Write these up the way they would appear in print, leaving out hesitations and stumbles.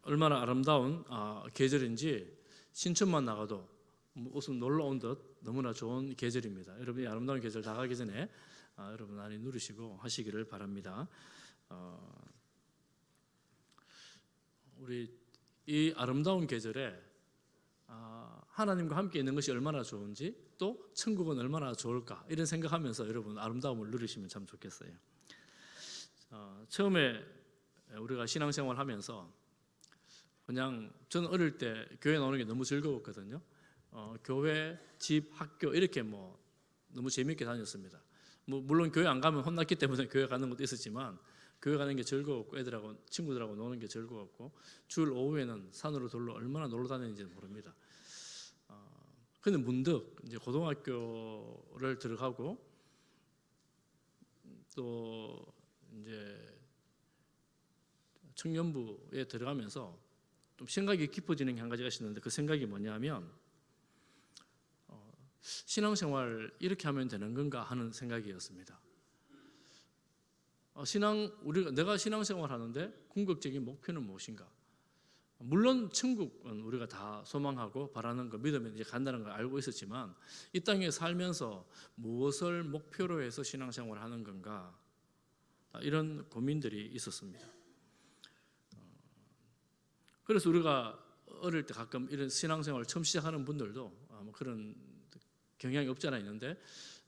얼마나 아름다운 계절인지 신천만 나가도 웃음 놀러 온 듯 너무나 좋은 계절입니다. 여러분이 아름다운 계절 다 가기 전에 여러분 많이 누리시고 하시기를 바랍니다. 우리 이 아름다운 계절에 하나님과 함께 있는 것이 얼마나 좋은지, 또 천국은 얼마나 좋을까, 이런 생각하면서 여러분 아름다움을 누리시면 참 좋겠어요. 처음에 우리가 신앙생활 하면서 그냥 저는 어릴 때 교회 나오는 게 너무 즐거웠거든요. 교회, 집, 학교 이렇게 너무 재미있게 다녔습니다. 물론 교회 안 가면 혼났기 때문에 교회 가는 것도 있었지만 교회 가는 게 즐거웠고, 애들하고 친구들하고 노는 게 즐거웠고, 주일 오후에는 산으로 돌로 얼마나 놀러 다녔는지 모릅니다. 근데 문득 이제 고등학교를 들어가고 또 이제 청년부에 들어가면서 좀 생각이 깊어지는 게 한 가지가 있었는데, 그 생각이 뭐냐면 신앙생활 이렇게 하면 되는 건가 하는 생각이었습니다. 내가 신앙생활 하는데 궁극적인 목표는 무엇인가? 물론 천국은 우리가 다 소망하고 바라는 거, 믿으면 이제 간다는 걸 알고 있었지만, 이 땅에 살면서 무엇을 목표로 해서 신앙생활을 하는 건가, 이런 고민들이 있었습니다. 그래서 우리가 어릴 때 가끔 이런 신앙생활을 처음 시작하는 분들도 그런 경향이 없지 않아 있는데,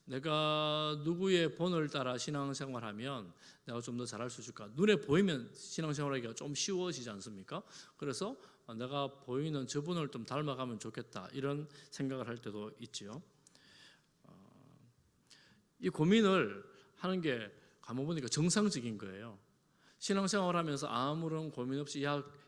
내가 누구의 본을 따라 신앙생활하면 내가 좀 더 잘할 수 있을까? 눈에 보이면 신앙생활하기가 좀 쉬워지지 않습니까? 그래서 내가 보이는 저분을 좀 닮아가면 좋겠다, 이런 생각을 할 때도 있지요. 이 고민을 하는 게 가만 보니까 정상적인 거예요. 신앙생활하면서 아무런 고민 없이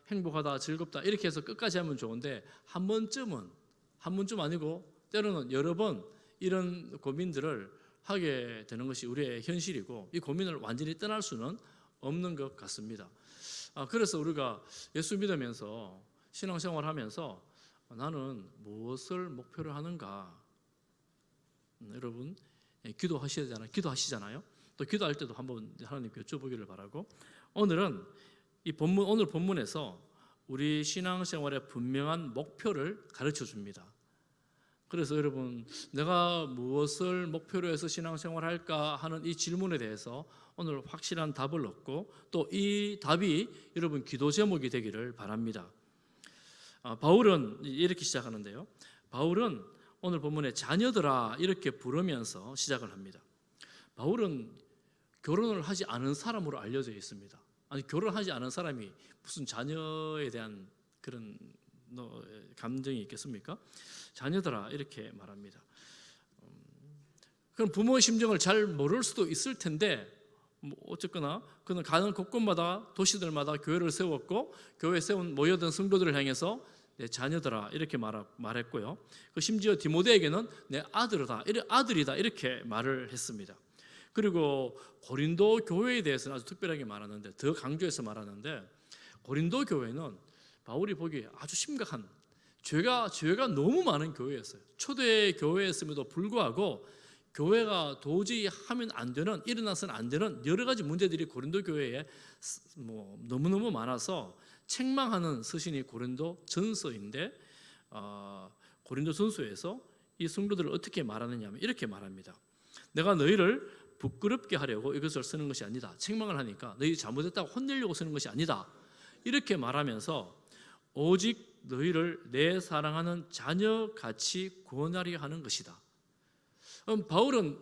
행복하다, 즐겁다 이렇게 해서 끝까지 하면 좋은데, 한 번쯤 아니고 때로는 여러 번 이런 고민들을 하게 되는 것이 우리의 현실이고, 이 고민을 완전히 떠날 수는 없는 것 같습니다. 그래서 우리가 예수 믿으면서 신앙생활하면서 나는 무엇을 목표로 하는가? 여러분 기도하시잖아요. 또 기도할 때도 한번 하나님께 여쭤보기를 바라고, 오늘 본문에서 우리 신앙생활의 분명한 목표를 가르쳐 줍니다. 그래서 여러분, 내가 무엇을 목표로 해서 신앙생활을 할까 하는 이 질문에 대해서 오늘 확실한 답을 얻고, 또 이 답이 여러분 기도 제목이 되기를 바랍니다. 바울은 이렇게 시작하는데요. 바울은 오늘 본문에 자녀들아 이렇게 부르면서 시작을 합니다. 바울은 결혼을 하지 않은 사람으로 알려져 있습니다. 아니, 결혼하지 않은 사람이 무슨 자녀에 대한 그런 감정이 있겠습니까? 자녀들아 이렇게 말합니다. 그럼 부모의 심정을 잘 모를 수도 있을 텐데, 어쨌거나 그는 가는 곳곳마다 도시들마다 교회를 세웠고, 교회에 모여든 성도들을 향해서 내 자녀들아 이렇게 말했고요. 심지어 디모데에게는 내 아들이다 이렇게 말을 했습니다. 그리고 고린도 교회에 대해서는 아주 특별하게 말하는데, 더 강조해서 말하는데, 고린도 교회는 바울이 보기에 아주 심각한 죄가 너무 많은 교회였어요. 초대 교회였음에도 불구하고 교회가 도저히 하면 안 되는, 일어나서는 안 되는 여러 가지 문제들이 고린도 교회에 너무너무 많아서 책망하는 서신이 고린도 전서인데, 고린도 전서에서 이 성도들을 어떻게 말하느냐 하면 이렇게 말합니다. 내가 너희를 부끄럽게 하려고 이것을 쓰는 것이 아니다. 책망을 하니까 너희 잘못했다고 혼내려고 쓰는 것이 아니다, 이렇게 말하면서 오직 너희를 내 사랑하는 자녀같이 구원하려 하는 것이다. 바울은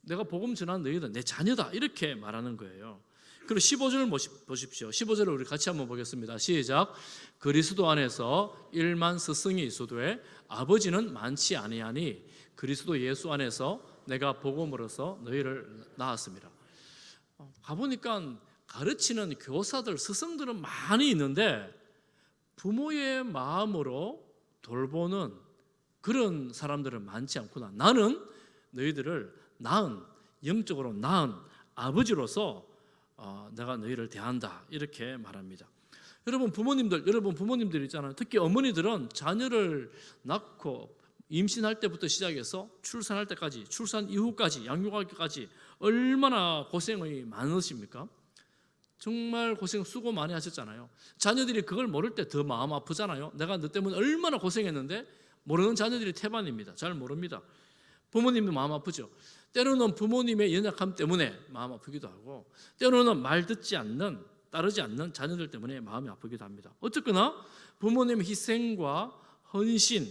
내가 복음 전한 너희들 내 자녀다 이렇게 말하는 거예요. 그리고 15절을 보십시오. 15절을 우리 같이 한번 보겠습니다. 시작. 그리스도 안에서 일만 스승이 있어도에 아버지는 많지 아니하니 그리스도 예수 안에서 내가 복음으로써 너희를 낳았습니다. 가보니까 가르치는 교사들, 스승들은 많이 있는데 부모의 마음으로 돌보는 그런 사람들은 많지 않구나. 나는 너희들을 영적으로 낳은 아버지로서 내가 너희를 대한다 이렇게 말합니다. 여러분 부모님들 있잖아요. 특히 어머니들은 자녀를 낳고 임신할 때부터 시작해서 출산할 때까지, 출산 이후까지, 양육하기까지 얼마나 고생이 많으십니까? 정말 고생 수고 많이 하셨잖아요. 자녀들이 그걸 모를 때 더 마음 아프잖아요. 내가 너 때문에 얼마나 고생했는데 모르는 자녀들이 태반입니다. 잘 모릅니다. 부모님도 마음 아프죠. 때로는 부모님의 연약함 때문에 마음 아프기도 하고, 때로는 말 듣지 않는, 따르지 않는 자녀들 때문에 마음이 아프기도 합니다. 어쨌거나 부모님의 희생과 헌신,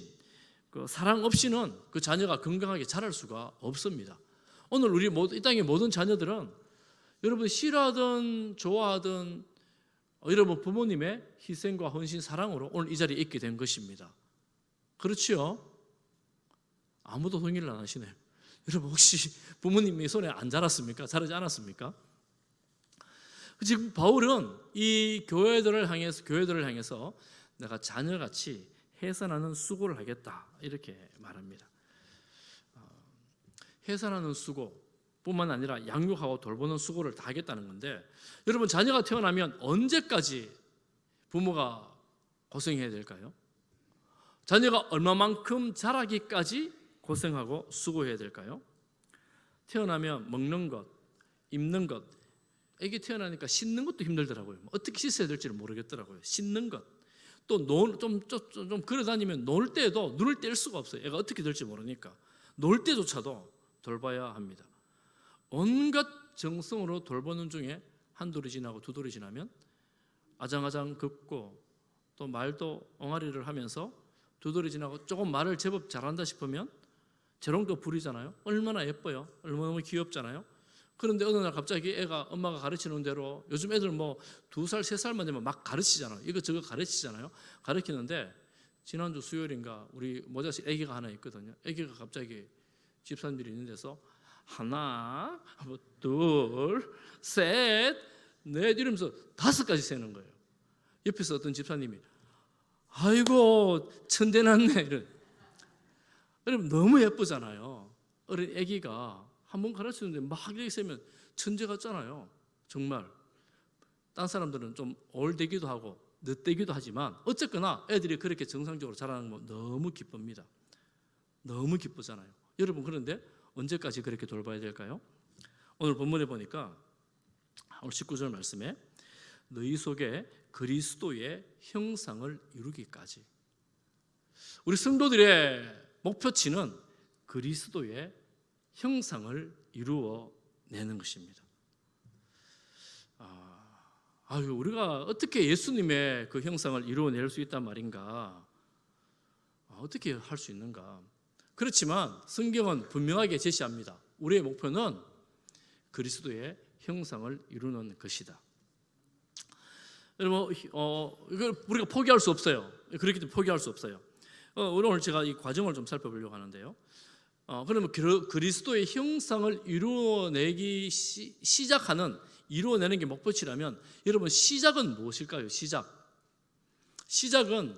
그 사랑 없이는 그 자녀가 건강하게 자랄 수가 없습니다. 오늘 우리 이 땅의 모든 자녀들은 여러분 싫어하든 좋아하든 여러분 부모님의 희생과 헌신, 사랑으로 오늘 이 자리에 있게 된 것입니다. 그렇지요? 아무도 동의를 안 하시네요. 여러분 혹시 부모님이 손에 안 자랐습니까? 자라지 않았습니까? 지금 바울은 이 교회들을 향해서 내가 자녀같이 해산하는 수고를 하겠다 이렇게 말합니다. 해산하는 수고 뿐만 아니라 양육하고 돌보는 수고를 다 하겠다는 건데, 여러분 자녀가 태어나면 언제까지 부모가 고생해야 될까요? 자녀가 얼마만큼 자라기까지 고생하고 수고해야 될까요? 태어나면 먹는 것, 입는 것, 애기 태어나니까 씻는 것도 힘들더라고요. 어떻게 씻어야 될지를 모르겠더라고요. 씻는 것, 또 좀 걸어다니면 놀 때에도 눈을 뗄 수가 없어요. 애가 어떻게 될지 모르니까 놀 때조차도 돌봐야 합니다. 온갖 정성으로 돌보는 중에 한 돌이 지나고 두 돌이 지나면 아장아장 긋고 또 말도 엉아리를 하면서 두 돌이 지나고 조금 말을 제법 잘한다 싶으면 재롱도 부리잖아요. 얼마나 예뻐요. 얼마나 귀엽잖아요. 그런데 어느 날 갑자기 애가 엄마가 가르치는 대로, 요즘 애들 뭐 2살, 3살만 되면 막 가르치잖아요. 이거 저거 가르치잖아요. 가르치는데 지난주 수요일인가 우리 모자식 애기가 하나 있거든요. 애기가 갑자기 집사님들이 있는 데서 하나, 둘, 셋, 넷 이러면서 5까지 세는 거예요. 옆에서 어떤 집사님이 아이고 천대 났네 이런. 여러분 너무 예쁘잖아요. 어린 애기가 한번 가르치는데 막 이렇게 세면 천재 같잖아요. 정말 딴 사람들은 좀 올되기도 하고 늦되기도 하지만 어쨌거나 애들이 그렇게 정상적으로 자라는 거 너무 기쁩니다. 너무 기쁘잖아요. 여러분 그런데 언제까지 그렇게 돌봐야 될까요? 오늘 본문에 보니까 오늘 19절 말씀에 너희 속에 그리스도의 형상을 이루기까지. 우리 성도들의 목표치는 그리스도의 형상을 이루어내는 것입니다. 우리가 어떻게 예수님의 그 형상을 이루어낼 수 있단 말인가? 어떻게 할 수 있는가? 그렇지만 성경은 분명하게 제시합니다. 우리의 목표는 그리스도의 형상을 이루는 것이다. 여러분, 이걸 우리가 포기할 수 없어요. 그렇기 때문에 포기할 수 없어요. 오늘 제가 이 과정을 좀 살펴보려고 하는데요. 그러면 그리스도의 형상을 이루어내기 이루어내는 게 목표치라면 여러분 시작은 무엇일까요? 시작은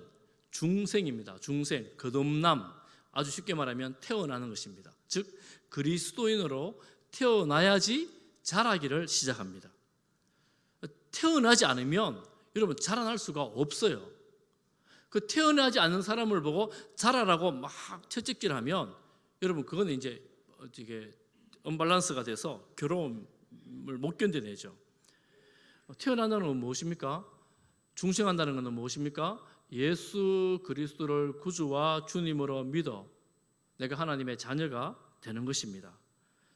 중생입니다. 중생, 거듭남. 아주 쉽게 말하면 태어나는 것입니다. 즉 그리스도인으로 태어나야지 자라기를 시작합니다. 태어나지 않으면 여러분 자라날 수가 없어요. 그 태어나지 않는 사람을 보고 자라라고 막 채찍질하면 여러분 그거는 이제 이게 언밸런스가 돼서 괴로움을 못 견뎌내죠. 태어난다는 건 무엇입니까? 중생한다는 것은 무엇입니까? 예수 그리스도를 구주와 주님으로 믿어 내가 하나님의 자녀가 되는 것입니다.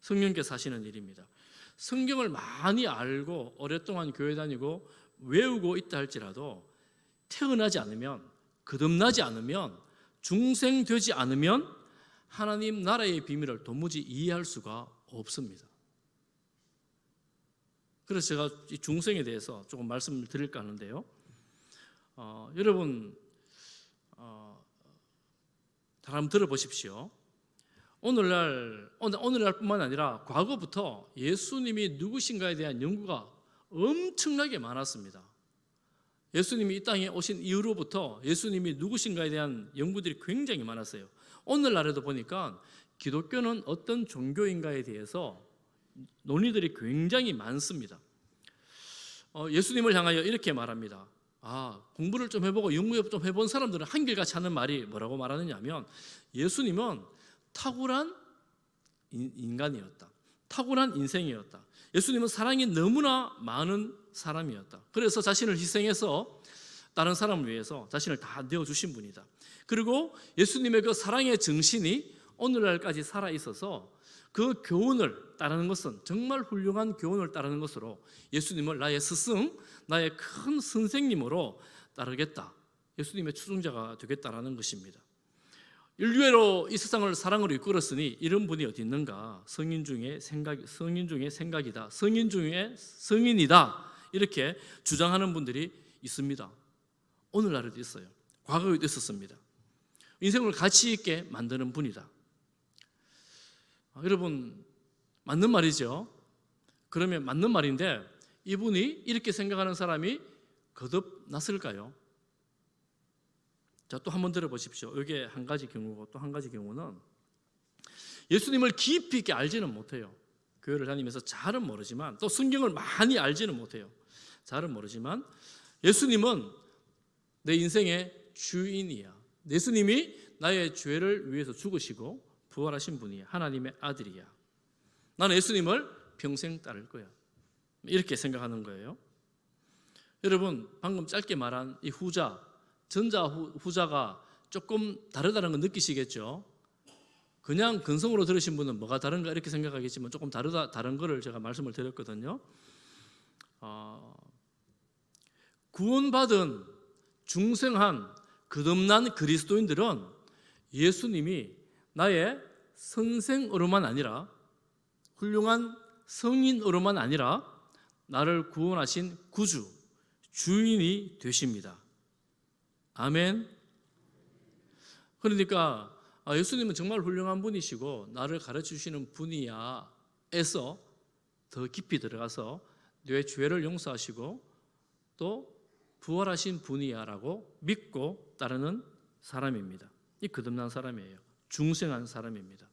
성령께서 하시는 일입니다. 성경을 많이 알고 오랫동안 교회 다니고 외우고 있다 할지라도 태어나지 않으면, 거듭나지 않으면, 중생되지 않으면 하나님 나라의 비밀을 도무지 이해할 수가 없습니다. 그래서 제가 이 중생에 대해서 조금 말씀을 드릴까 하는데요. 여러분 다 한번 들어보십시오. 오늘날뿐만 아니라 과거부터 예수님이 누구신가에 대한 연구가 엄청나게 많았습니다. 예수님이 이 땅에 오신 이후로부터 예수님이 누구신가에 대한 연구들이 굉장히 많았어요. 오늘날에도 보니까 기독교는 어떤 종교인가에 대해서 논의들이 굉장히 많습니다. 예수님을 향하여 이렇게 말합니다. 공부를 좀 해보고 연구 좀 해본 사람들은 한결같이 하는 말이 뭐라고 말하느냐 하면 예수님은 탁월한 인간이었다. 탁월한 인생이었다. 예수님은 사랑이 너무나 많은 사람이었다. 그래서 자신을 희생해서 다른 사람을 위해서 자신을 다 내어주신 분이다. 그리고 예수님의 그 사랑의 정신이 오늘날까지 살아있어서 그 교훈을 따르는 것은 정말 훌륭한 교훈을 따르는 것으로 예수님을 나의 스승, 나의 큰 선생님으로 따르겠다. 예수님의 추종자가 되겠다라는 것입니다. 인류애로 이 세상을 사랑으로 이끌었으니 이런 분이 어디 있는가? 성인 중에 생각이다. 성인 중에 성인이다. 이렇게 주장하는 분들이 있습니다. 오늘날에도 있어요. 과거에도 있었습니다. 인생을 가치 있게 만드는 분이다. 여러분, 맞는 말이죠. 그러면 맞는 말인데 이분이 이렇게 생각하는 사람이 거듭났을까요? 자, 또 한번 들어보십시오. 이게 한 가지 경우고 또 한 가지 경우는 예수님을 깊이 있게 알지는 못해요. 교회를 다니면서 잘은 모르지만 또 성경을 많이 알지는 못해요. 잘은 모르지만 예수님은 내 인생의 주인이야. 예수님이 나의 죄를 위해서 죽으시고 부활하신 분이야. 하나님의 아들이야. 나는 예수님을 평생 따를 거야. 이렇게 생각하는 거예요. 여러분, 방금 짧게 말한 이 후자, 전자 후자가 조금 다르다는 건 느끼시겠죠? 그냥 근성으로 들으신 분은 뭐가 다른가 이렇게 생각하겠지만 조금 다른 거를 제가 말씀을 드렸거든요. 구원받은 중생한 거듭난 그리스도인들은 예수님이 나의 선생으로만 아니라 훌륭한 성인으로만 아니라 나를 구원하신 구주, 주인이 되십니다. 아멘. 그러니까 예수님은 정말 훌륭한 분이시고 나를 가르치시는 분이야 에서 더 깊이 들어가서 내 죄를 용서하시고 또 부활하신 분이야라고 믿고 따르는 사람입니다. 이 거듭난 사람이에요. 중생한 사람입니다.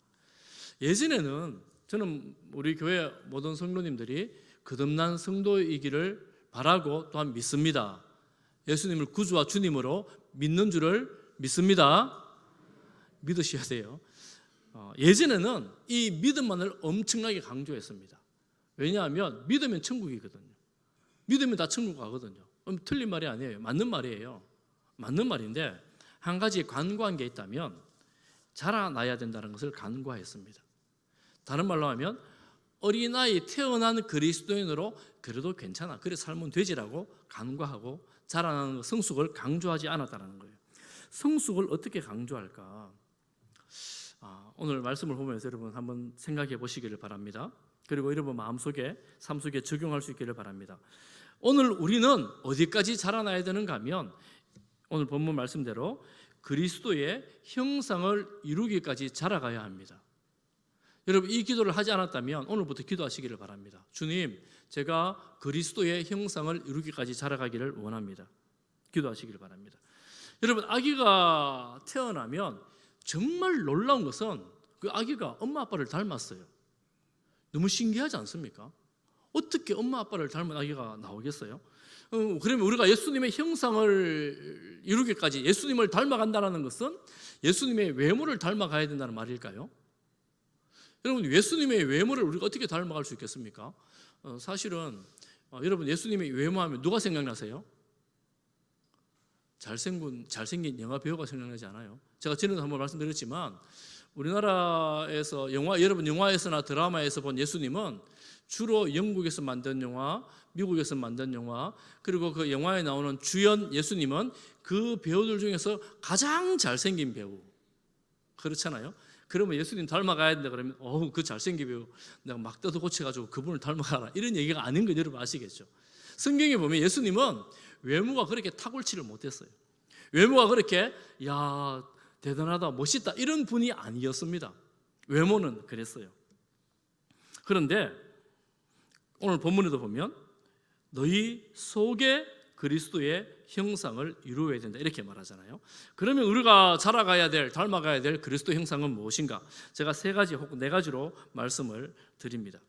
예전에는 저는 우리 교회 모든 성도님들이 거듭난 성도이기를 바라고 또한 믿습니다. 예수님을 구주와 주님으로 믿는 줄을 믿습니다. 믿으셔야 돼요. 예전에는 이 믿음만을 엄청나게 강조했습니다. 왜냐하면 믿으면 천국이거든요. 믿으면 다 천국 가거든요. 틀린 말이 아니에요. 맞는 말이에요. 맞는 말인데 한 가지 간과한 게 있다면 자라나야 된다는 것을 간과했습니다. 다른 말로 하면 어린아이 태어난 그리스도인으로 그래도 괜찮아, 그래 살면 되지라고 간과하고 자라나는 성숙을 강조하지 않았다는 거예요. 성숙을 어떻게 강조할까? 오늘 말씀을 보면서 여러분 한번 생각해 보시기를 바랍니다. 그리고 여러분 마음속에 삶 속에 적용할 수 있기를 바랍니다. 오늘 우리는 어디까지 자라나야 되는가 하면 오늘 본문 말씀대로 그리스도의 형상을 이루기까지 자라가야 합니다. 여러분 이 기도를 하지 않았다면 오늘부터 기도하시기를 바랍니다. 주님, 제가 그리스도의 형상을 이루기까지 자라가기를 원합니다. 기도하시기를 바랍니다. 여러분 아기가 태어나면 정말 놀라운 것은 그 아기가 엄마 아빠를 닮았어요. 너무 신기하지 않습니까? 어떻게 엄마 아빠를 닮은 아기가 나오겠어요? 그러면 우리가 예수님의 형상을 이루기까지 예수님을 닮아간다는 것은 예수님의 외모를 닮아가야 된다는 말일까요? 여러분 예수님의 외모를 우리가 어떻게 닮아갈 수 있겠습니까? 사실은 여러분 예수님의 외모하면 누가 생각나세요? 잘생긴 영화 배우가 생각나지 않아요? 제가 전에도 한번 말씀드렸지만 우리나라에서 여러분 영화에서나 드라마에서 본 예수님은 주로 영국에서 만든 영화, 미국에서 만든 영화, 그리고 그 영화에 나오는 주연 예수님은 그 배우들 중에서 가장 잘생긴 배우. 그렇잖아요. 그러면 예수님 닮아가야 된다 그러면 그 잘생긴 배우 내가 막대도 고쳐가지고 그분을 닮아가라 이런 얘기가 아닌 걸 여러분 아시겠죠? 성경에 보면 예수님은 외모가 그렇게 탁월치를 못했어요. 외모가 그렇게 야 대단하다 멋있다 이런 분이 아니었습니다. 외모는 그랬어요. 그런데 오늘 본문에도 보면 너희 속에 그리스도의 형상을 이루어야 된다 이렇게 말하잖아요. 그러면 우리가 자라가야 될, 닮아가야 될 그리스도 형상은 무엇인가? 제가 3가지 혹은 4가지로 말씀을 드립니다.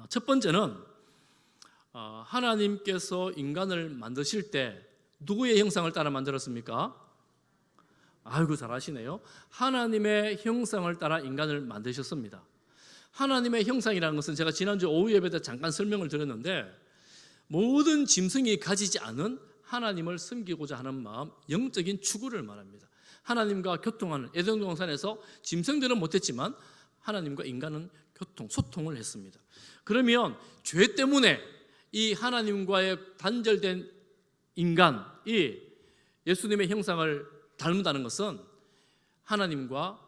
첫 번째는 하나님께서 인간을 만드실 때 누구의 형상을 따라 만들었습니까? 아이고 잘하시네요. 하나님의 형상을 따라 인간을 만드셨습니다. 하나님의 형상이라는 것은 제가 지난주 오후 예배 때 잠깐 설명을 드렸는데 모든 짐승이 가지지 않은 하나님을 섬기고자 하는 마음, 영적인 추구를 말합니다. 하나님과 교통하는 에덴 동산에서 짐승들은 못했지만 하나님과 인간은 소통을 했습니다. 그러면 죄 때문에 이 하나님과의 단절된 인간이 예수님의 형상을 닮는다는 것은 하나님과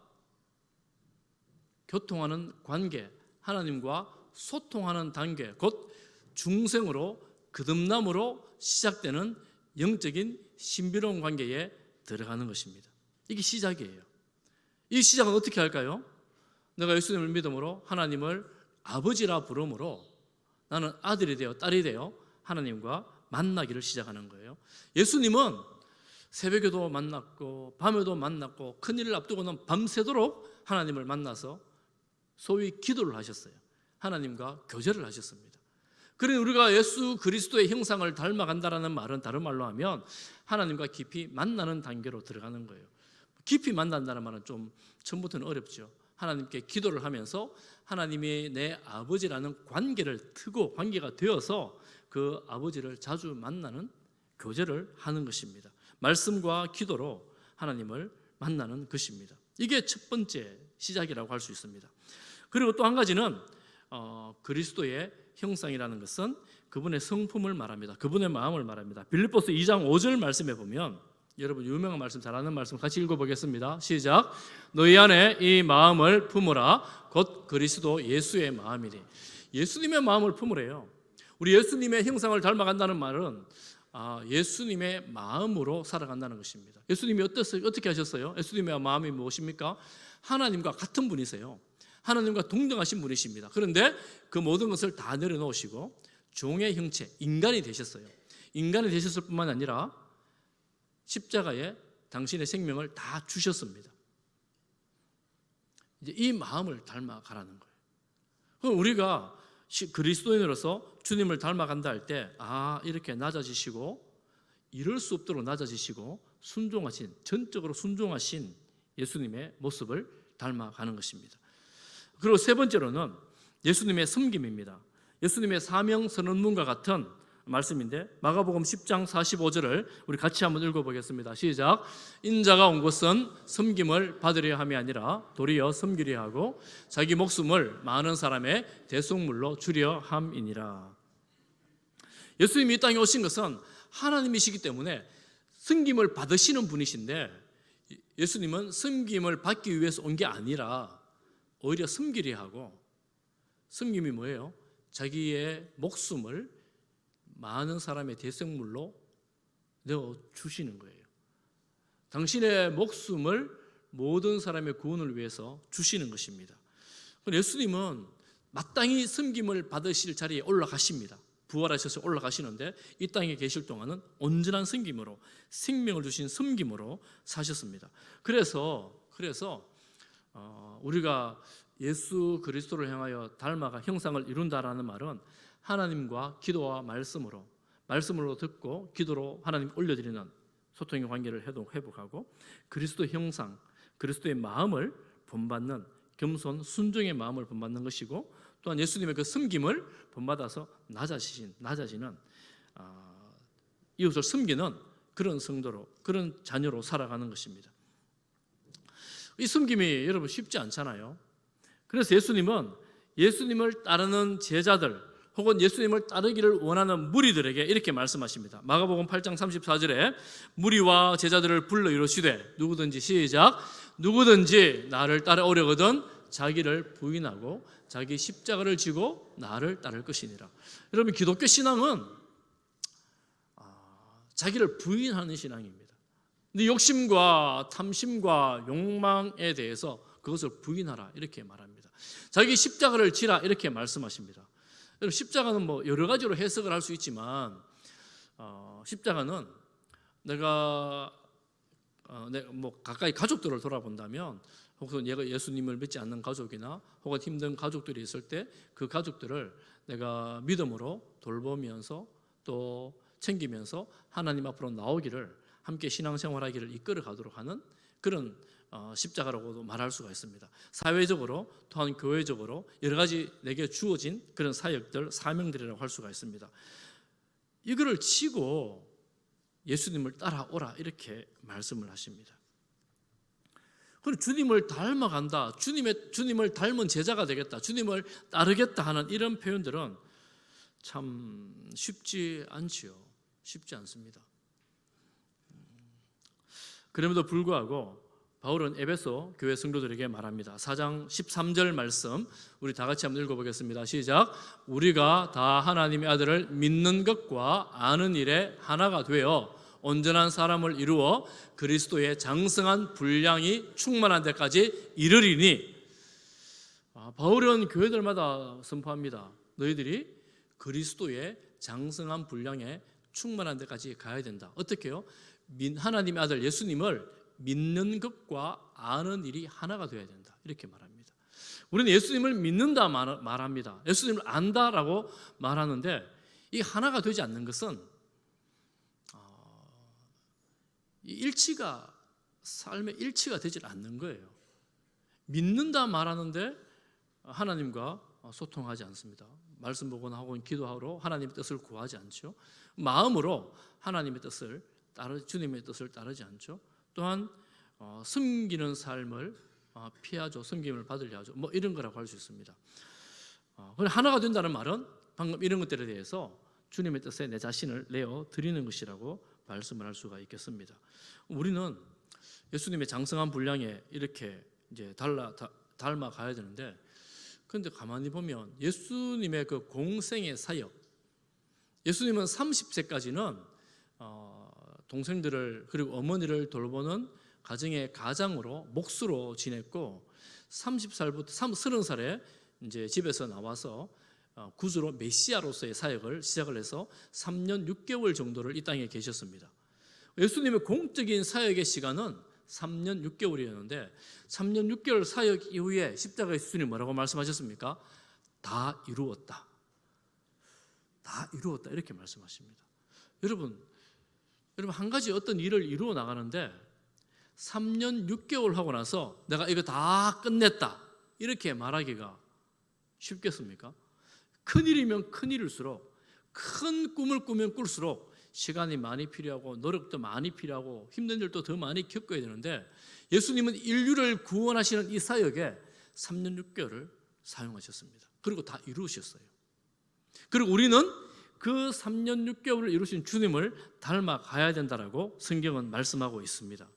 교통하는 관계, 하나님과 소통하는 단계, 곧 중생으로 거듭남으로 시작되는 영적인 신비로운 관계에 들어가는 것입니다. 이게 시작이에요. 이 시작은 어떻게 할까요? 내가 예수님을 믿음으로 하나님을 아버지라 부름으로 나는 아들이 되어 딸이 되어 하나님과 만나기를 시작하는 거예요. 예수님은 새벽에도 만났고 밤에도 만났고 큰일을 앞두고는 밤새도록 하나님을 만나서 소위 기도를 하셨어요. 하나님과 교제를 하셨습니다. 그러니 우리가 예수 그리스도의 형상을 닮아간다는 말은 다른 말로 하면 하나님과 깊이 만나는 단계로 들어가는 거예요. 깊이 만난다는 말은 좀 처음부터는 어렵죠. 하나님께 기도를 하면서 하나님이 내 아버지라는 관계를 트고 관계가 되어서 그 아버지를 자주 만나는 교제를 하는 것입니다. 말씀과 기도로 하나님을 만나는 것입니다. 이게 첫 번째 시작이라고 할 수 있습니다. 그리고 또 한 가지는 그리스도의 형상이라는 것은 그분의 성품을 말합니다. 그분의 마음을 말합니다. 빌립보서 2장 5절 말씀에 보면, 여러분 유명한 말씀, 잘 아는 말씀 같이 읽어보겠습니다. 시작. 너희 안에 이 마음을 품으라. 곧 그리스도 예수의 마음이니. 예수님의 마음을 품으래요. 우리 예수님의 형상을 닮아간다는 말은 예수님의 마음으로 살아간다는 것입니다. 예수님이 어떻게 하셨어요? 예수님의 마음이 무엇입니까? 하나님과 같은 분이세요. 하나님과 동등하신 분이십니다. 그런데 그 모든 것을 다 내려놓으시고 종의 형체, 인간이 되셨어요. 인간이 되셨을 뿐만 아니라 십자가에 당신의 생명을 다 주셨습니다. 이제 이 마음을 닮아가라는 거예요. 그럼 우리가 그리스도인으로서 주님을 닮아간다 할 때 이렇게 낮아지시고 이럴 수 없도록 낮아지시고 순종하신, 전적으로 순종하신 예수님의 모습을 닮아가는 것입니다. 그리고 세 번째로는 예수님의 섬김입니다. 예수님의 사명 선언문과 같은 말씀인데 마가복음 10장 45절을 우리 같이 한번 읽어보겠습니다. 시작. 인자가 온 것은 섬김을 받으려 함이 아니라 도리어 섬기려 하고 자기 목숨을 많은 사람의 대속물로 주려 함이니라. 예수님이 이 땅에 오신 것은 하나님이시기 때문에 섬김을 받으시는 분이신데, 예수님은 섬김을 받기 위해서 온 게 아니라 오히려 섬기려 하고, 섬김이 뭐예요? 자기의 목숨을 많은 사람의 대속물로 내어주시는 거예요. 당신의 목숨을 모든 사람의 구원을 위해서 주시는 것입니다. 예수님은 마땅히 섬김을 받으실 자리에 올라가십니다. 부활하셔서 올라가시는데 이 땅에 계실 동안은 온전한 섬김으로, 생명을 주신 섬김으로 사셨습니다. 그래서 우리가 예수 그리스도를 향하여 닮아가 형상을 이룬다라는 말은 하나님과 기도와 말씀으로 듣고 기도로 하나님 올려드리는 소통의 관계를 회복하고 그리스도 형상, 그리스도의 마음을 본받는 겸손 순종의 마음을 본받는 것이고, 또한 예수님의 그 섬김을 본받아서 낮아지는 이웃을 섬기는 그런 성도로, 그런 자녀로 살아가는 것입니다. 이 섬김이 여러분 쉽지 않잖아요. 그래서 예수님을 따르는 제자들 혹은 예수님을 따르기를 원하는 무리들에게 이렇게 말씀하십니다. 마가복음 8장 34절에 무리와 제자들을 불러 이르시되 누구든지 시작. 누구든지 나를 따라오려거든 자기를 부인하고 자기 십자가를 지고 나를 따를 것이니라. 여러분, 기독교 신앙은 자기를 부인하는 신앙입니다. 근데 욕심과 탐심과 욕망에 대해서 그것을 부인하라 이렇게 말합니다. 자기 십자가를 지라 이렇게 말씀하십니다. 여러분, 십자가는 여러 가지로 해석을 할 수 있지만 십자가는 내가 가까이 가족들을 돌아본다면, 혹은 예수님을 믿지 않는 가족이나 혹은 힘든 가족들이 있을 때 그 가족들을 내가 믿음으로 돌보면서 또 챙기면서 하나님 앞으로 나오기를, 함께 신앙생활하기를 이끌어 가도록 하는 그런 십자가라고도 말할 수가 있습니다. 사회적으로 또한 교회적으로 여러 가지 내게 주어진 그런 사역들, 사명들이라고 할 수가 있습니다. 이거를 치고 예수님을 따라오라 이렇게 말씀을 하십니다. 그리고 주님을 닮아간다, 주님을 닮은 제자가 되겠다, 주님을 따르겠다 하는 이런 표현들은 참 쉽지 않지요. 쉽지 않습니다. 그럼에도 불구하고 바울은 에베소 교회 성도들에게 말합니다. 4장 13절 말씀 우리 다 같이 한번 읽어보겠습니다. 시작. 우리가 다 하나님의 아들을 믿는 것과 아는 일에 하나가 되어 온전한 사람을 이루어 그리스도의 장성한 분량이 충만한 데까지 이르리니. 바울은 교회들마다 선포합니다. 너희들이 그리스도의 장성한 분량에 충만한 데까지 가야 된다. 어떻게요? 하나님의 아들 예수님을 믿는 것과 아는 일이 하나가 되어야 된다. 이렇게 말합니다. 우리는 예수님을 믿는다 말합니다. 예수님을 안다라고 말하는데 이 하나가 되지 않는 것은 일치가 삶의 일치가 되지 않는 거예요. 믿는다 말하는데 하나님과 소통하지 않습니다. 말씀 보거나 하고 기도하러 하나님의 뜻을 구하지 않죠. 마음으로 하나님의 뜻을 주님의 뜻을 따르지 않죠. 또한 섬기는 삶을 피하죠. 섬김을 받으려 하죠. 뭐 이런 거라고 할 수 있습니다. 하나가 된다는 말은 방금 이런 것들에 대해서 주님의 뜻에 내 자신을 내어 드리는 것이라고 말씀을 할 수가 있겠습니다. 우리는 예수님의 장성한 분량에 이렇게 이제 닮아 가야 되는데, 그런데 가만히 보면 예수님의 그 공생의 사역, 예수님은 30세까지는 동생들을 그리고 어머니를 돌보는 가정의 가장으로 목수로 지냈고 30살부터 30살에 이제 집에서 나와서 구주로 메시아로서의 사역을 시작을 해서 3년 6개월 정도를 이 땅에 계셨습니다. 예수님의 공적인 사역의 시간은 3년 6개월이었는데 3년 6개월 사역 이후에 십자가의 예수님이 뭐라고 말씀하셨습니까? 다 이루었다. 다 이루었다 이렇게 말씀하십니다. 여러분 한 가지 어떤 일을 이루어 나가는데 3년 6개월 하고 나서 내가 이거 다 끝냈다 이렇게 말하기가 쉽겠습니까? 큰일이면 큰일일수록, 큰 꿈을 꾸면 꿀수록 시간이 많이 필요하고 노력도 많이 필요하고 힘든 일도 더 많이 겪어야 되는데 예수님은 인류를 구원하시는 이 사역에 3년 6개월을 사용하셨습니다. 그리고 다 이루셨어요. 그리고 우리는 그 3년 6개월을 이루신 주님을 닮아가야 된다라고 성경은 말씀하고 있습니다.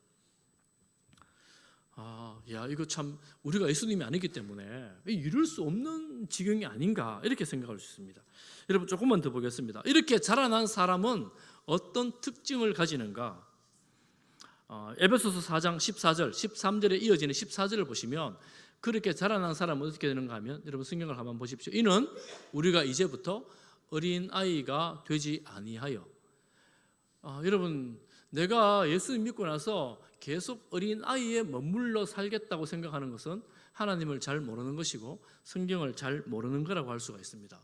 이거 참 우리가 예수님이 아니기 때문에 이룰 수 없는 지경이 아닌가 이렇게 생각할 수 있습니다. 여러분 조금만 더 보겠습니다. 이렇게 자라난 사람은 어떤 특징을 가지는가? 에베소서 4장 14절, 13절에 이어지는 14절을 보시면 그렇게 자라난 사람은 어떻게 되는가 하면 여러분 성경을 한번 보십시오. 이는 우리가 이제부터 어린 아이가 되지 아니하여. 여러분 내가 예수님 믿고 나서 계속 어린 아이에 머물러 살겠다고 생각하는 것은 하나님을 잘 모르는 것이고 성경을 잘 모르는 거라고 할 수가 있습니다.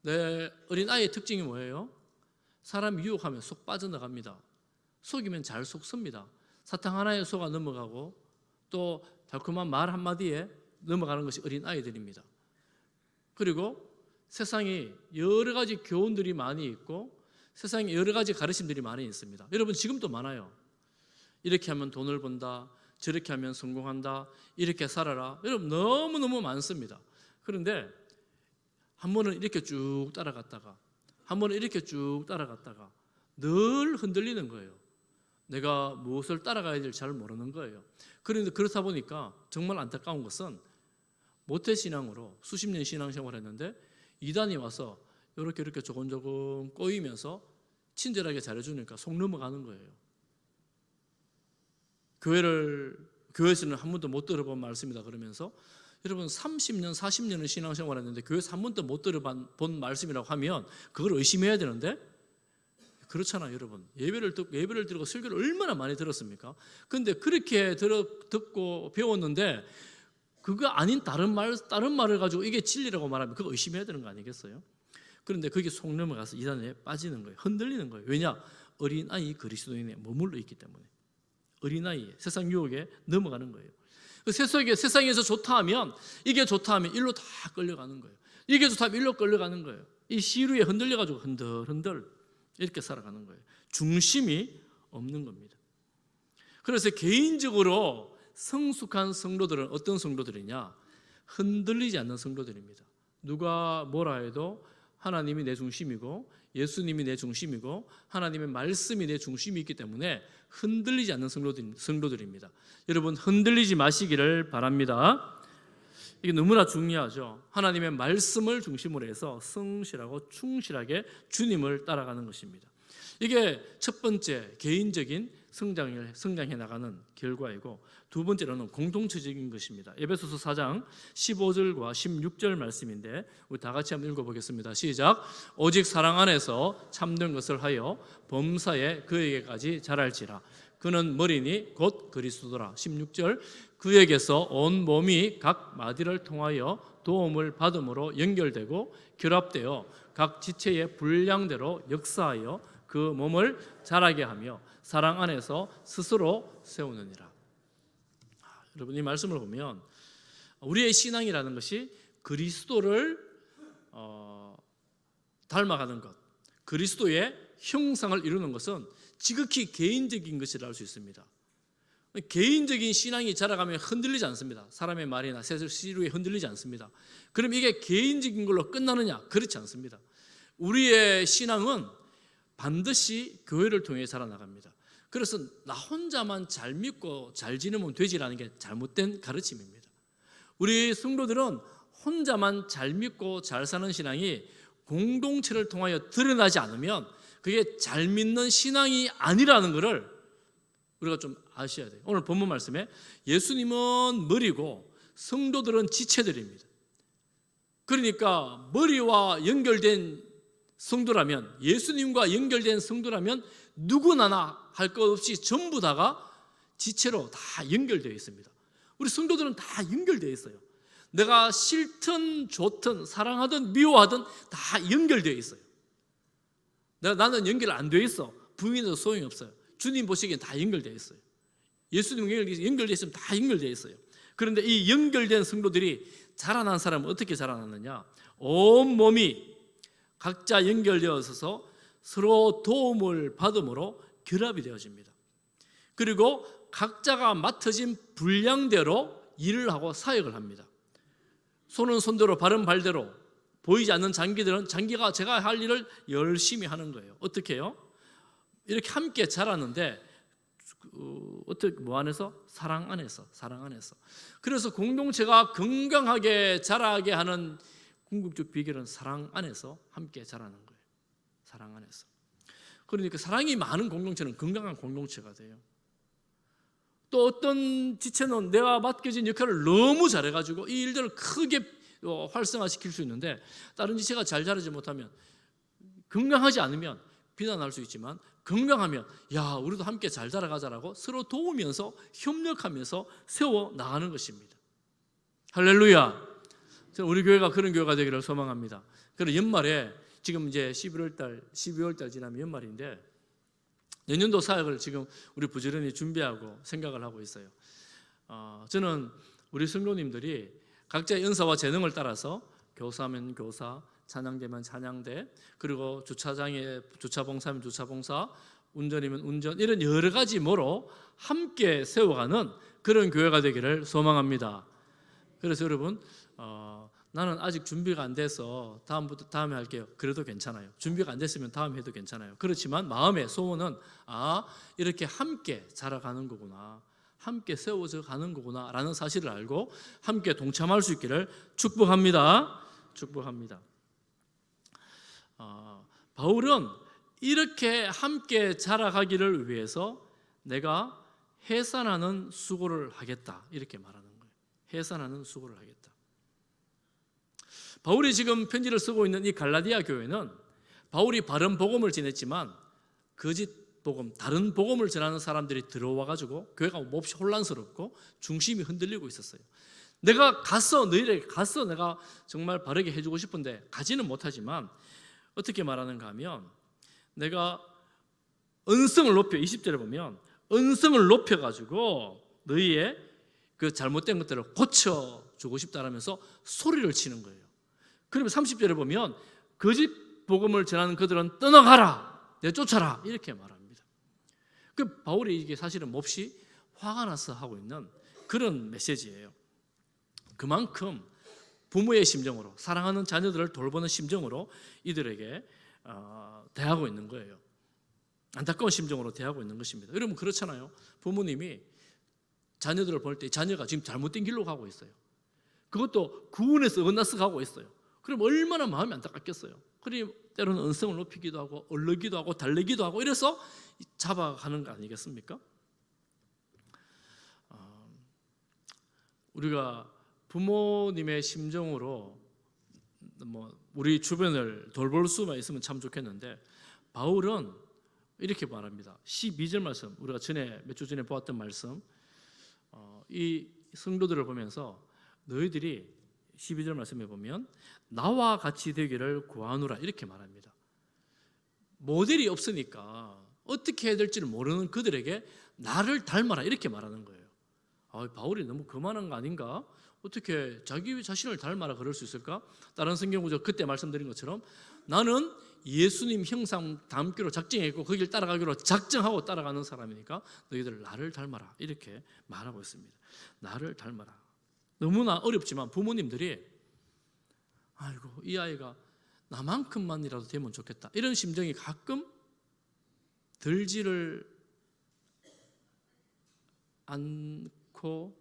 내 어린 아이의 특징이 뭐예요? 사람 유혹하면 속 빠져나갑니다. 속이면 잘 속습니다. 사탕 하나에 속아 넘어가고 또 달콤한 말 한마디에 넘어가는 것이 어린 아이들입니다. 그리고 세상에 여러 가지 교훈들이 많이 있고 세상에 여러 가지 가르침들이 많이 있습니다. 여러분 지금도 많아요. 이렇게 하면 돈을 번다, 저렇게 하면 성공한다, 이렇게 살아라. 여러분 너무너무 많습니다. 그런데 한 번은 이렇게 쭉 따라갔다가 한 번은 이렇게 쭉 따라갔다가 늘 흔들리는 거예요. 내가 무엇을 따라가야 될지 잘 모르는 거예요. 그런데 그렇다 보니까 정말 안타까운 것은 모태신앙으로 수십 년 신앙생활을 했는데 이단이 와서 이렇게 조금조금 꼬이면서 친절하게 잘해주니까 속 넘어가는 거예요. 교회에서는 한 번도 못 들어본 말씀이다 그러면서 여러분 30년, 40년을 신앙생활을 했는데 교회에서 한 번도 못 들어본 말씀이라고 하면 그걸 의심해야 되는데 그렇잖아요. 여러분 예배를 드리고 설교를 얼마나 많이 들었습니까? 그런데 그렇게 듣고 배웠는데 그거 아닌 다른 말을 가지고 이게 진리라고 말하면 그거 의심해야 되는 거 아니겠어요? 그런데 그게 속 넘어가서 이단에 빠지는 거예요. 흔들리는 거예요. 왜냐? 어린아이 그리스도인에 머물러 있기 때문에. 어린아이 세상 유혹에 넘어가는 거예요. 세상에서 좋다 하면 이게 좋다 하면 일로 다 끌려가는 거예요. 이게 좋다 하면 일로 끌려가는 거예요. 이 시루에 흔들려가지고 흔들흔들 이렇게 살아가는 거예요. 중심이 없는 겁니다. 그래서 개인적으로 성숙한 성도들은 어떤 성도들이냐? 흔들리지 않는 성도들입니다. 누가 뭐라 해도 하나님이 내 중심이고 예수님이 내 중심이고 하나님의 말씀이 내 중심이 있기 때문에 흔들리지 않는 성도들입니다. 여러분, 흔들리지 마시기를 바랍니다. 이게 너무나 중요하죠. 하나님의 말씀을 중심으로 해서 성실하고 충실하게 주님을 따라가는 것입니다. 이게 첫 번째 개인적인 성장해 나가는 결과이고, 두 번째로는 공동체적인 것입니다. 에베소서 4장 15절과 16절 말씀인데 우리 다 같이 한번 읽어보겠습니다. 시작. 오직 사랑 안에서 참된 것을 하여 범사에 그에게까지 자랄지라. 그는 머리니 곧 그리스도라. 16절. 그에게서 온 몸이 각 마디를 통하여 도움을 받음으로 연결되고 결합되어 각 지체의 분량대로 역사하여 그 몸을 자라게 하며 사랑 안에서 스스로 세우느니라. 여러분, 이 말씀을 보면 우리의 신앙이라는 것이 그리스도를 닮아가는 것, 그리스도의 형상을 이루는 것은 지극히 개인적인 것이라 할 수 있습니다. 개인적인 신앙이 자라가면 흔들리지 않습니다. 사람의 말이나 세상 시루에 흔들리지 않습니다. 그럼 이게 개인적인 걸로 끝나느냐? 그렇지 않습니다. 우리의 신앙은 반드시 교회를 통해 자라나갑니다. 그래서 나 혼자만 잘 믿고 잘 지내면 되지라는 게 잘못된 가르침입니다. 우리 성도들은 혼자만 잘 믿고 잘 사는 신앙이 공동체를 통하여 드러나지 않으면 그게 잘 믿는 신앙이 아니라는 것을 우리가 좀 아셔야 돼요. 오늘 본문 말씀에 예수님은 머리고 성도들은 지체들입니다. 그러니까 머리와 연결된 성도라면, 예수님과 연결된 성도라면 누구나 할 것 없이 전부 다가 지체로 다 연결되어 있습니다. 우리 성도들은 다 연결되어 있어요. 내가 싫든 좋든 사랑하든 미워하든 다 연결되어 있어요. 나는 연결 안 되어 있어. 부인해도 소용이 없어요. 주님 보시기엔 다 연결되어 있어요. 예수님 연결되어 있으면 다 연결되어 있어요. 그런데 이 연결된 성도들이 자라난 사람은 어떻게 자라났느냐? 온 몸이 각자 연결되어 있어서 서로 도움을 받음으로 결합이 되어집니다. 그리고 각자가 맡아진 분량대로 일을 하고 사역을 합니다. 손은 손대로 발은 발대로, 보이지 않는 장기들은 장기가 제가 할 일을 열심히 하는 거예요. 어떻게 해요? 이렇게 함께 자라는데 어떻게 뭐 안에서? 사랑 안에서. 그래서 공동체가 건강하게 자라게 하는 궁극적 비결은 사랑 안에서 함께 자라는 거예요. 사랑 안에서. 그러니까 사랑이 많은 공동체는 건강한 공동체가 돼요. 또 어떤 지체는 내가 맡겨진 역할을 너무 잘해가지고 이 일들을 크게 활성화시킬 수 있는데 다른 지체가 잘 자라지 못하면, 건강하지 않으면 비난할 수 있지만 건강하면 야 우리도 함께 잘 자라가자라고 서로 도우면서 협력하면서 세워 나가는 것입니다. 할렐루야. 저는 우리 교회가 그런 교회가 되기를 소망합니다. 그래서 연말에 지금 이제 12월 달 지나면 연말인데 내년도 사역을 지금 우리 부지런히 준비하고 생각을 하고 있어요. 저는 우리 성도님들이 각자의 은사와 재능을 따라서 교사면 교사, 찬양대면 찬양대, 그리고 주차장에 주차봉사면 주차봉사, 운전이면 운전, 이런 여러 가지 뭐로 함께 세워가는 그런 교회가 되기를 소망합니다. 그래서 여러분, 나는 아직 준비가 안 돼서 다음에 할게요. 그래도 괜찮아요. 준비가 안 됐으면 다음에 해도 괜찮아요. 그렇지만 마음의 소원은 이렇게 함께 자라가는 거구나, 함께 세워져 가는 거구나 라는 사실을 알고 함께 동참할 수 있기를 축복합니다. 바울은 이렇게 함께 자라가기를 위해서 내가 해산하는 수고를 하겠다 이렇게 말하는 거예요. 해산하는 수고를 하겠다. 바울이 지금 편지를 쓰고 있는 이 갈라디아 교회는 바울이 바른 복음을 전했지만 거짓 복음, 다른 복음을 전하는 사람들이 들어와 가지고 교회가 몹시 혼란스럽고 중심이 흔들리고 있었어요. 내가 너희에게 가서 내가 정말 바르게 해주고 싶은데 가지는 못하지만 어떻게 말하는가 하면 내가 언성을 높여, 20절에 보면 언성을 높여가지고 너희의 그 잘못된 것들을 고쳐주고 싶다라면서 소리를 치는 거예요. 그러면 30절에 보면 거짓 복음을 전하는 그들은 떠나가라, 내쫓아라 이렇게 말합니다. 그 바울이 이게 사실은 몹시 화가 나서 하고 있는 그런 메시지예요. 그만큼 부모의 심정으로, 사랑하는 자녀들을 돌보는 심정으로 이들에게 대하고 있는 거예요. 안타까운 심정으로 대하고 있는 것입니다. 여러분 그렇잖아요. 부모님이 자녀들을 볼 때 자녀가 지금 잘못된 길로 가고 있어요. 그것도 구원에서 어긋나서 가고 있어요. 그럼 얼마나 마음이 안타깝겠어요. 그리고 때로는 언성을 높이기도 하고 얼르기도 하고 달래기도 하고 이래서 잡아가는 거 아니겠습니까? 우리가 부모님의 심정으로 우리 주변을 돌볼 수만 있으면 참 좋겠는데, 바울은 이렇게 말합니다. 12절 말씀, 우리가 전에 몇 주 전에 보았던 말씀, 이 성도들을 보면서 너희들이 12절 말씀에 보면 나와 같이 되기를 구하노라 이렇게 말합니다. 모델이 없으니까 어떻게 해야 될지를 모르는 그들에게 나를 닮아라 이렇게 말하는 거예요. 바울이 너무 거만한 거 아닌가? 어떻게 자기 자신을 닮아라 그럴 수 있을까? 다른 성경 구절 그때 말씀드린 것처럼 나는 예수님 형상 닮기로 작정했고 거기를 따라가기로 작정하고 따라가는 사람이니까 너희들 나를 닮아라 이렇게 말하고 있습니다. 나를 닮아라. 너무나 어렵지만 부모님들이 아이고 이 아이가 나만큼만이라도 되면 좋겠다 이런 심정이 가끔 들지를 않고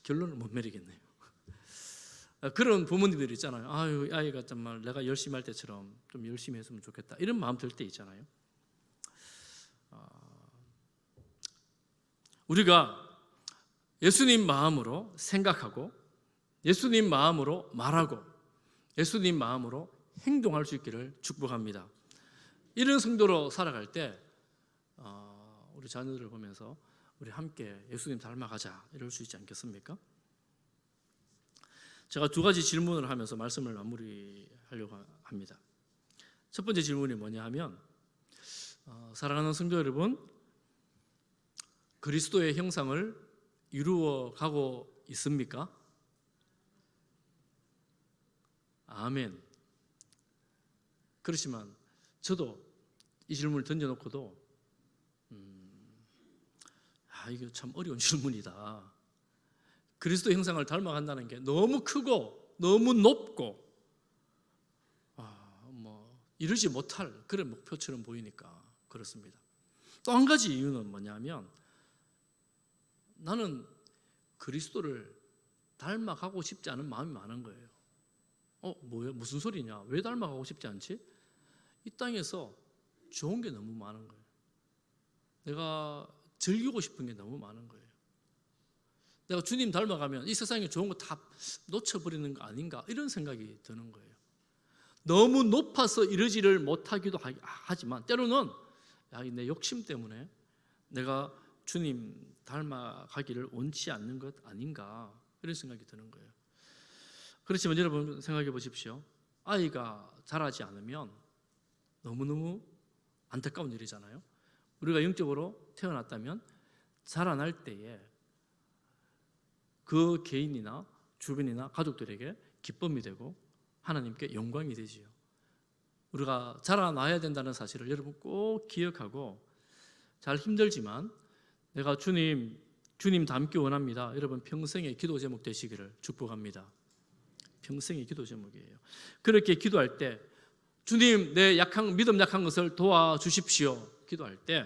결론을 못 내리겠네요. 그런 부모님들 있잖아요. 아유, 아이가 정말 내가 열심히 할 때처럼 좀 열심히 했으면 좋겠다 이런 마음 들 때 있잖아요. 우리가 예수님 마음으로 생각하고 예수님 마음으로 말하고 예수님 마음으로 행동할 수 있기를 축복합니다. 이런 성도로 살아갈 때 우리 자녀들을 보면서 우리 함께 예수님 닮아가자 이럴 수 있지 않겠습니까? 제가 두 가지 질문을 하면서 말씀을 마무리하려고 합니다. 첫 번째 질문이 뭐냐 하면 사랑하는 성도 여러분, 그리스도의 형상을 이루어 가고 있습니까? 아멘. 그렇지만 저도 이 질문을 던져놓고도 이게 참 어려운 질문이다. 그리스도 형상을 닮아간다는 게 너무 크고 너무 높고 이루지 못할 그런 목표처럼 보이니까 그렇습니다. 또 한 가지 이유는 뭐냐면 나는 그리스도를 닮아가고 싶지 않은 마음이 많은 거예요. 뭐야? 무슨 소리냐? 왜 닮아가고 싶지 않지? 이 땅에서 좋은 게 너무 많은 거예요. 내가 즐기고 싶은 게 너무 많은 거예요. 내가 주님 닮아가면 이 세상에 좋은 거 다 놓쳐버리는 거 아닌가 이런 생각이 드는 거예요. 너무 높아서 이루지를 못하기도 하지만 때로는 내 욕심 때문에 내가 주님 닮아가기를 원치 않는 것 아닌가 이런 생각이 드는 거예요. 그렇지만 여러분 생각해 보십시오. 아이가 자라지 않으면 너무너무 안타까운 일이잖아요. 우리가 영적으로 태어났다면 자라날 때에 그 개인이나 주변이나 가족들에게 기쁨이 되고 하나님께 영광이 되지요. 우리가 자라나야 된다는 사실을 여러분 꼭 기억하고, 잘 힘들지만 내가 주님 닮기 원합니다. 여러분 평생의 기도 제목 되시기를 축복합니다. 평생의 기도 제목이에요. 그렇게 기도할 때 주님 내 믿음 약한 것을 도와주십시오 기도할 때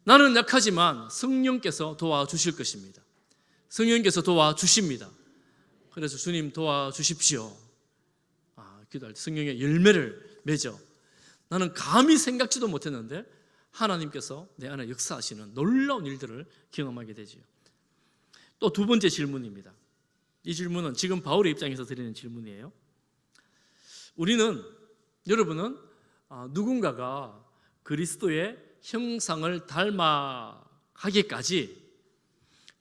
나는 약하지만 성령께서 도와주실 것입니다. 성령께서 도와주십니다. 그래서 주님 도와주십시오. 기도할 때 성령의 열매를 맺어 나는 감히 생각지도 못했는데 하나님께서 내 안에 역사하시는 놀라운 일들을 경험하게 되지요. 또 두 번째 질문입니다. 이 질문은 지금 바울의 입장에서 드리는 질문이에요. 여러분은 누군가가 그리스도의 형상을 닮아가기까지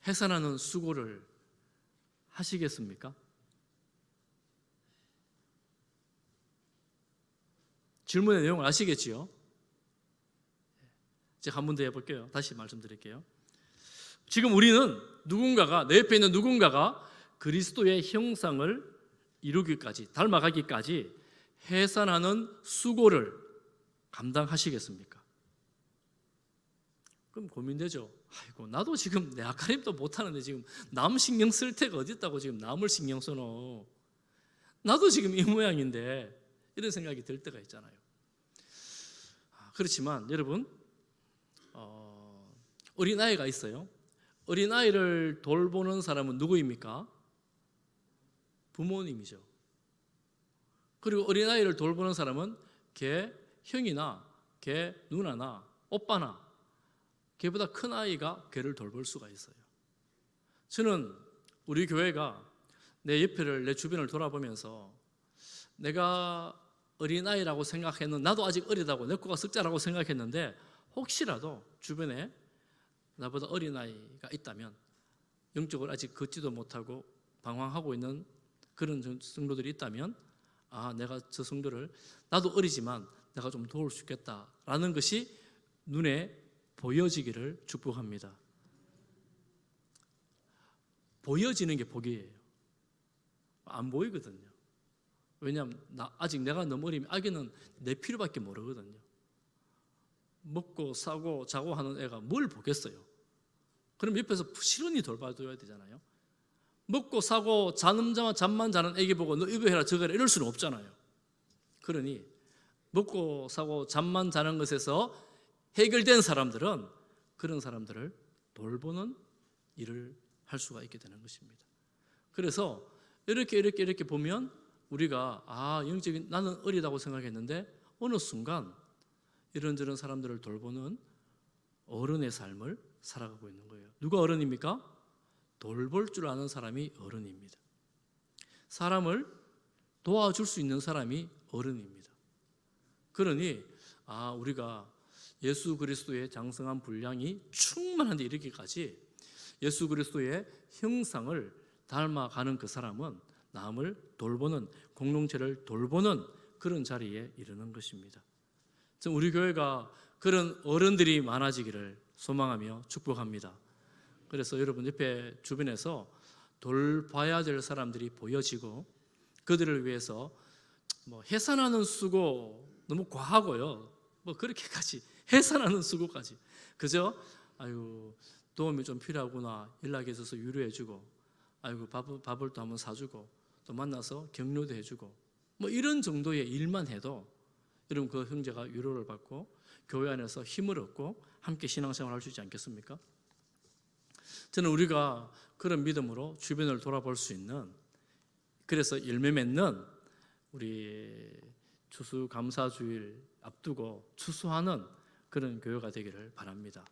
해산하는 수고를 하시겠습니까? 질문의 내용을 아시겠지요? 제가 한 번 더 해볼게요. 다시 말씀드릴게요. 지금 우리는 내 옆에 있는 누군가가 그리스도의 형상을 이루기까지, 닮아가기까지 해산하는 수고를 감당하시겠습니까? 그럼 고민되죠. 아이고, 나도 지금 내 아까림도 못하는데 지금 남 신경 쓸 데가 어디 있다고 지금 남을 신경 써노. 나도 지금 이 모양인데, 이런 생각이 들 때가 있잖아요. 그렇지만 여러분, 어린아이가 있어요. 어린아이를 돌보는 사람은 누구입니까? 부모님이죠. 그리고 어린아이를 돌보는 사람은 걔 형이나 걔 누나나 오빠나 걔보다 큰 아이가 걔를 돌볼 수가 있어요. 저는 우리 교회가 내 옆에를, 내 주변을 돌아보면서 내가 어린아이라고 생각했는, 나도 아직 어리다고, 내 거가 썩자라고 생각했는데, 혹시라도 주변에 나보다 어린아이가 있다면, 영적으로 아직 걷지도 못하고 방황하고 있는 그런 성도들이 있다면, 아, 내가 저 성도를, 나도 어리지만 내가 좀 도울 수 있겠다라는 것이 눈에 보여지기를 축복합니다. 보여지는 게 복이에요. 안 보이거든요. 왜냐하면 아직 내가 너무 어리면 아기는 내 필요밖에 모르거든요. 먹고 사고 자고 하는 애가 뭘 보겠어요. 그럼 옆에서 부지런히 돌봐줘야 되잖아요. 먹고 사고 잠만 자는 애기 보고 너 이거 해라 저거 해라 이럴 수는 없잖아요. 그러니 먹고 사고 잠만 자는 것에서 해결된 사람들은 그런 사람들을 돌보는 일을 할 수가 있게 되는 것입니다. 그래서 이렇게 보면 우리가 영적인, 나는 어리다고 생각했는데 어느 순간 이런저런 사람들을 돌보는 어른의 삶을 살아가고 있는 거예요. 누가 어른입니까? 돌볼 줄 아는 사람이 어른입니다. 사람을 도와줄 수 있는 사람이 어른입니다. 그러니 우리가 예수 그리스도의 장성한 분량이 충만한데 이르기까지 예수 그리스도의 형상을 닮아가는 그 사람은 남을 돌보는, 공동체를 돌보는 그런 자리에 이르는 것입니다. 우리 교회가 그런 어른들이 많아지기를 소망하며 축복합니다. 그래서 여러분 옆에 주변에서 돌봐야 될 사람들이 보여지고 그들을 위해서 해산하는 수고 너무 과하고요. 그렇게까지 해산하는 수고까지 그저 도움이 좀 필요하구나 연락이 있어서 위로해주고 밥을 또 한번 사주고 또 만나서 격려도 해주고 이런 정도의 일만 해도 여러분 그 형제가 위로를 받고 교회 안에서 힘을 얻고 함께 신앙생활을 할 수 있지 않겠습니까? 저는 우리가 그런 믿음으로 주변을 돌아볼 수 있는, 그래서 열매 맺는 우리 추수감사주일 앞두고 추수하는 그런 교회가 되기를 바랍니다.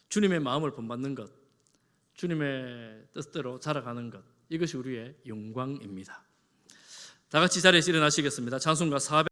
주님의 마음을 본받는 것, 주님의 뜻대로 자라가는 것, 이것이 우리의 영광입니다. 다 같이 자리에서 일어나시겠습니다. 찬송가 400